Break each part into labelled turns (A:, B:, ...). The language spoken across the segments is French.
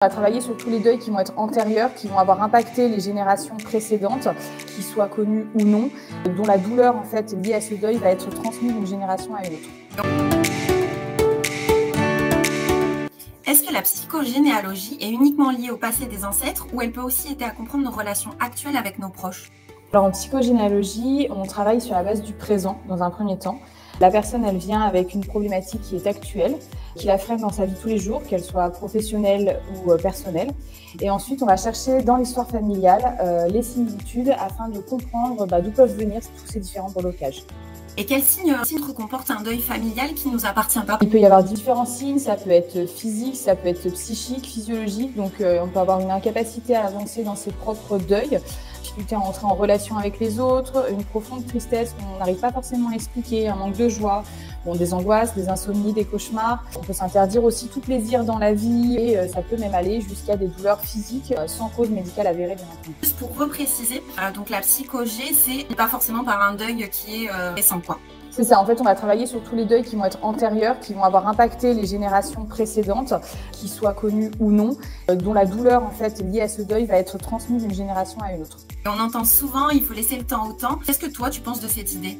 A: On va travailler sur tous les deuils qui vont être antérieurs, qui vont avoir impacté les générations précédentes, qu'ils soient connus ou non, dont la douleur en fait liée à ce deuil va être transmise d'une génération à une autre.
B: Est-ce que la psychogénéalogie est uniquement liée au passé des ancêtres ou elle peut aussi aider à comprendre nos relations actuelles avec nos proches?
A: Alors en psychogénéalogie, on travaille sur la base du présent dans un premier temps. La personne, elle vient avec une problématique qui est actuelle, qui la freine dans sa vie tous les jours, qu'elle soit professionnelle ou personnelle. Et ensuite, on va chercher dans l'histoire familiale les similitudes afin de comprendre d'où peuvent venir tous ces différents blocages.
B: Et quels signes comporte un deuil familial qui ne nous appartient pas?
A: Il peut y avoir différents signes, ça peut être physique, ça peut être psychique, physiologique. Donc on peut avoir une incapacité à avancer dans ses propres deuils, difficulté à entrer en relation avec les autres, une profonde tristesse qu'on n'arrive pas forcément à expliquer, un manque de joie, des angoisses, des insomnies, des cauchemars. On peut s'interdire aussi tout plaisir dans la vie et ça peut même aller jusqu'à des douleurs physiques sans cause médicale avérée, bien entendu.
B: Juste pour repréciser, donc la psychogé, c'est pas forcément par un deuil qui est récent, quoi.
A: C'est ça, en fait, on va travailler sur tous les deuils qui vont être antérieurs, qui vont avoir impacté les générations précédentes, qu'ils soient connus ou non, dont la douleur en fait liée à ce deuil va être transmise d'une génération à une autre.
B: Et on entend souvent, il faut laisser le temps au temps. Qu'est-ce que toi, tu penses de cette idée?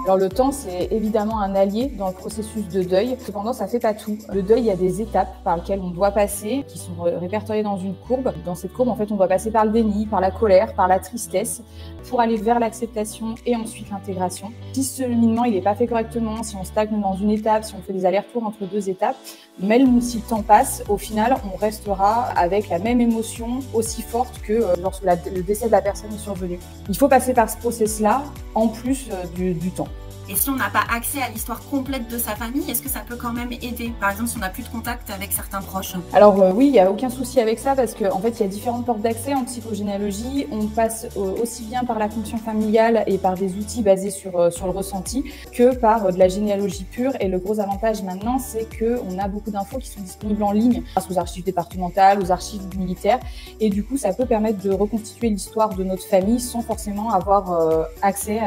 A: Alors le temps, c'est évidemment un allié dans le processus de deuil. Cependant, ça fait pas tout. Le deuil, il y a des étapes par lesquelles on doit passer, qui sont répertoriées dans une courbe. Dans cette courbe, en fait, on doit passer par le déni, par la colère, par la tristesse, pour aller vers l'acceptation et ensuite l'intégration. Si ce cheminement, il n'est pas fait correctement, si on stagne dans une étape, si on fait des allers-retours entre deux étapes, même si le temps passe, au final, on restera avec la même émotion aussi forte que lorsque le décès de la personne est survenu. Il faut passer par ce process-là, en plus du temps.
B: Et si on n'a pas accès à l'histoire complète de sa famille, est-ce que ça peut quand même aider? Par exemple, si on n'a plus de contact avec certains proches.
A: Alors oui, il n'y a aucun souci avec ça parce qu'en fait, il y a différentes portes d'accès en psychogénéalogie. On passe aussi bien par la fonction familiale et par des outils basés sur le ressenti que par de la généalogie pure. Et le gros avantage maintenant, c'est qu'on a beaucoup d'infos qui sont disponibles en ligne grâce aux archives départementales, aux archives militaires. Et du coup, ça peut permettre de reconstituer l'histoire de notre famille sans forcément avoir accès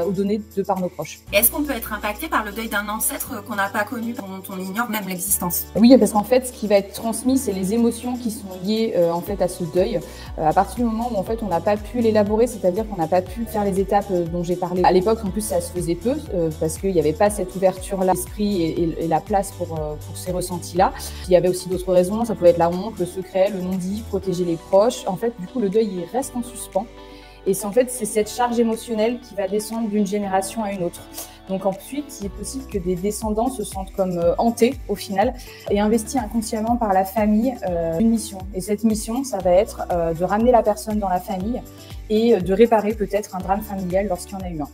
A: aux données de par nos proches.
B: Est-ce qu'on peut être impacté par le deuil d'un ancêtre qu'on n'a pas connu, dont on ignore même l'existence?
A: Oui, parce qu'en fait, ce qui va être transmis, c'est les émotions qui sont liées en fait à ce deuil. À partir du moment où en fait on n'a pas pu l'élaborer, c'est-à-dire qu'on n'a pas pu faire les étapes dont j'ai parlé. À l'époque, en plus, ça se faisait peu parce qu'il n'y avait pas cette ouverture-là d'esprit et la place pour ces ressentis-là. Il y avait aussi d'autres raisons. Ça pouvait être la honte, le secret, le non-dit, protéger les proches. En fait, du coup, le deuil il reste en suspens. Et c'est cette charge émotionnelle qui va descendre d'une génération à une autre. Donc ensuite, il est possible que des descendants se sentent comme hantés au final et investis inconsciemment par la famille une mission. Et cette mission, ça va être de ramener la personne dans la famille et de réparer peut-être un drame familial lorsqu'il y en a eu un.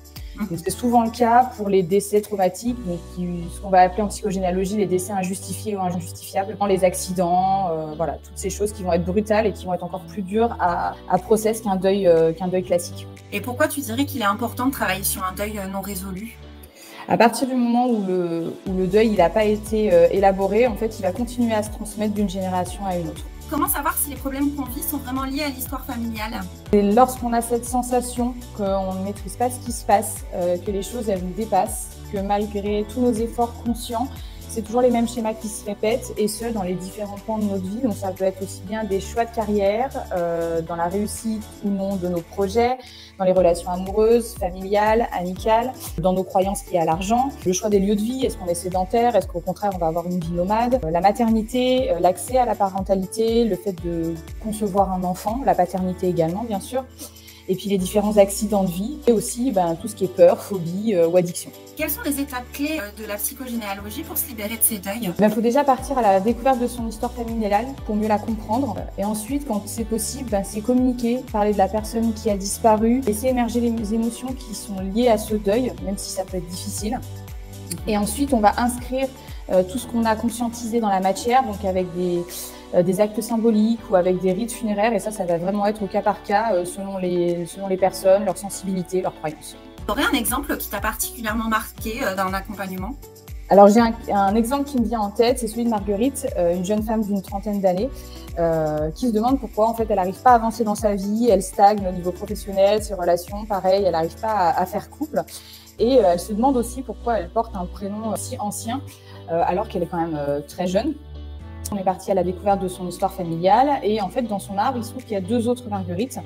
A: C'est souvent le cas pour les décès traumatiques, donc ce qu'on va appeler en psychogénéalogie les décès injustifiés ou injustifiables, les accidents, voilà, toutes ces choses qui vont être brutales et qui vont être encore plus dures à process qu'un deuil classique.
B: Et pourquoi tu dirais qu'il est important de travailler sur un deuil non résolu?
A: À partir du moment où le deuil n'a pas été élaboré, en fait, il va continuer à se transmettre d'une génération à une autre.
B: Comment savoir si les problèmes qu'on vit sont vraiment liés à l'histoire familiale?
A: Et lorsqu'on a cette sensation qu'on ne maîtrise pas ce qui se passe, que les choses elles nous dépassent, que malgré tous nos efforts conscients, c'est toujours les mêmes schémas qui se répètent et ce, dans les différents pans de notre vie. Donc ça peut être aussi bien des choix de carrière, dans la réussite ou non de nos projets, dans les relations amoureuses, familiales, amicales, dans nos croyances liées à l'argent, le choix des lieux de vie, est-ce qu'on est sédentaire, est-ce qu'au contraire on va avoir une vie nomade, la maternité, l'accès à la parentalité, le fait de concevoir un enfant, la paternité également bien sûr, et puis les différents accidents de vie et aussi tout ce qui est peur, phobie ou addiction.
B: Quelles sont les étapes clés de la psychogénéalogie pour se libérer de ces deuils?
A: Il faut déjà partir à la découverte de son histoire familiale pour mieux la comprendre. Et ensuite, quand c'est possible, c'est communiquer, parler de la personne qui a disparu, laisser émerger les émotions qui sont liées à ce deuil, même si ça peut être difficile. Et ensuite, on va inscrire tout ce qu'on a conscientisé dans la matière, donc avec des actes symboliques ou avec des rites funéraires. Et ça va vraiment être au cas par cas, selon les personnes, leur sensibilité, leurs croyances.
B: Tu aurais un exemple qui t'a particulièrement marqué dans l'accompagnement?
A: Alors j'ai un exemple qui me vient en tête, c'est celui de Marguerite, une jeune femme d'une trentaine d'années qui se demande pourquoi en fait elle n'arrive pas à avancer dans sa vie, elle stagne au niveau professionnel, ses relations, pareil, elle n'arrive pas à faire couple. Et elle se demande aussi pourquoi elle porte un prénom si ancien alors qu'elle est quand même très jeune. On est parti à la découverte de son histoire familiale et en fait, dans son arbre, il se trouve qu'il y a 2 autres Marguerites.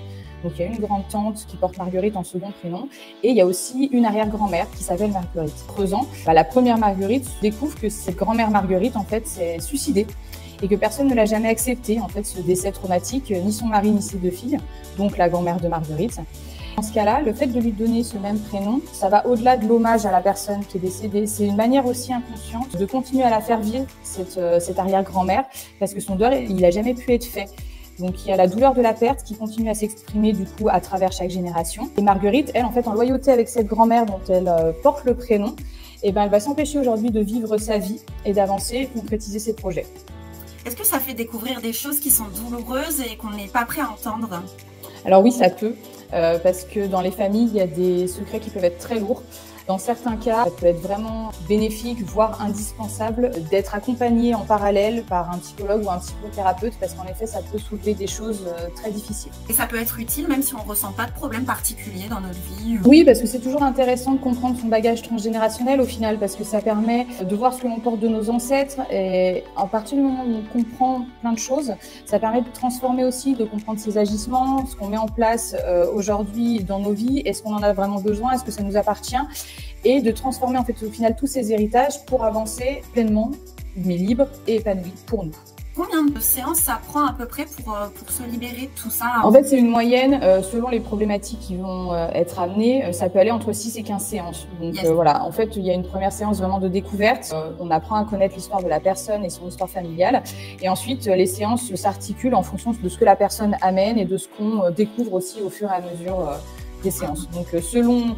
A: Donc, il y a une grande-tante qui porte Marguerite en second prénom et il y a aussi une arrière-grand-mère qui s'appelle Marguerite. Creusant, la première Marguerite découvre que cette grand-mère Marguerite, en fait, s'est suicidée et que personne ne l'a jamais accepté, en fait, ce décès traumatique, ni son mari ni ses 2 filles, donc la grand-mère de Marguerite. Dans ce cas-là, le fait de lui donner ce même prénom, ça va au-delà de l'hommage à la personne qui est décédée. C'est une manière aussi inconsciente de continuer à la faire vivre, cette arrière-grand-mère, parce que son deuil, il n'a jamais pu être fait. Donc il y a la douleur de la perte qui continue à s'exprimer du coup à travers chaque génération. Et Marguerite, elle, en fait, en loyauté avec cette grand-mère dont elle porte le prénom, elle va s'empêcher aujourd'hui de vivre sa vie et d'avancer et de concrétiser ses projets.
B: Est-ce que ça fait découvrir des choses qui sont douloureuses et qu'on n'est pas prêt à entendre?
A: Alors oui, ça peut, parce que dans les familles, il y a des secrets qui peuvent être très lourds. Dans certains cas, ça peut être vraiment bénéfique, voire indispensable, d'être accompagné en parallèle par un psychologue ou un psychothérapeute, parce qu'en effet, ça peut soulever des choses très difficiles.
B: Et ça peut être utile même si on ne ressent pas de problème particulier dans notre vie?
A: Oui, parce que c'est toujours intéressant de comprendre son bagage transgénérationnel au final, parce que ça permet de voir ce que l'on porte de nos ancêtres. Et à partir du moment où on comprend plein de choses, ça permet de transformer aussi, de comprendre ses agissements, ce qu'on met en place aujourd'hui dans nos vies, est-ce qu'on en a vraiment besoin, est-ce que ça nous appartient, et de transformer en fait au final tous ces héritages pour avancer pleinement, mais libre et épanoui pour nous.
B: Combien de séances ça prend à peu près pour se libérer de tout ça?
A: En fait, c'est une moyenne, selon les problématiques qui vont être amenées, ça peut aller entre 6 et 15 séances. Donc
B: Yes.
A: voilà, en fait, il y a une première séance vraiment de découverte. On apprend à connaître l'histoire de la personne et son histoire familiale. Et ensuite, les séances s'articulent en fonction de ce que la personne amène et de ce qu'on découvre aussi au fur et à mesure des séances. Donc selon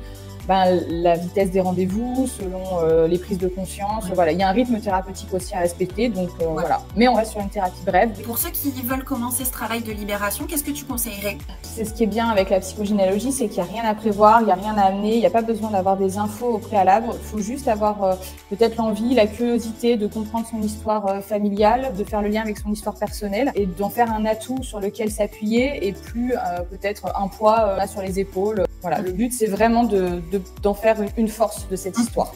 A: la vitesse des rendez-vous, selon les prises de conscience. Voilà, il y a un rythme thérapeutique aussi à respecter. Donc voilà. Mais on reste sur une thérapie brève.
B: Pour ceux qui veulent commencer ce travail de libération, qu'est-ce que tu conseillerais?
A: C'est ce qui est bien avec la psychogénéalogie, c'est qu'il n'y a rien à prévoir, il n'y a rien à amener, il n'y a pas besoin d'avoir des infos au préalable. Il faut juste avoir peut-être l'envie, la curiosité de comprendre son histoire familiale, de faire le lien avec son histoire personnelle et d'en faire un atout sur lequel s'appuyer et plus peut-être un poids sur les épaules. Voilà, le but, c'est vraiment d'en faire une force de cette histoire.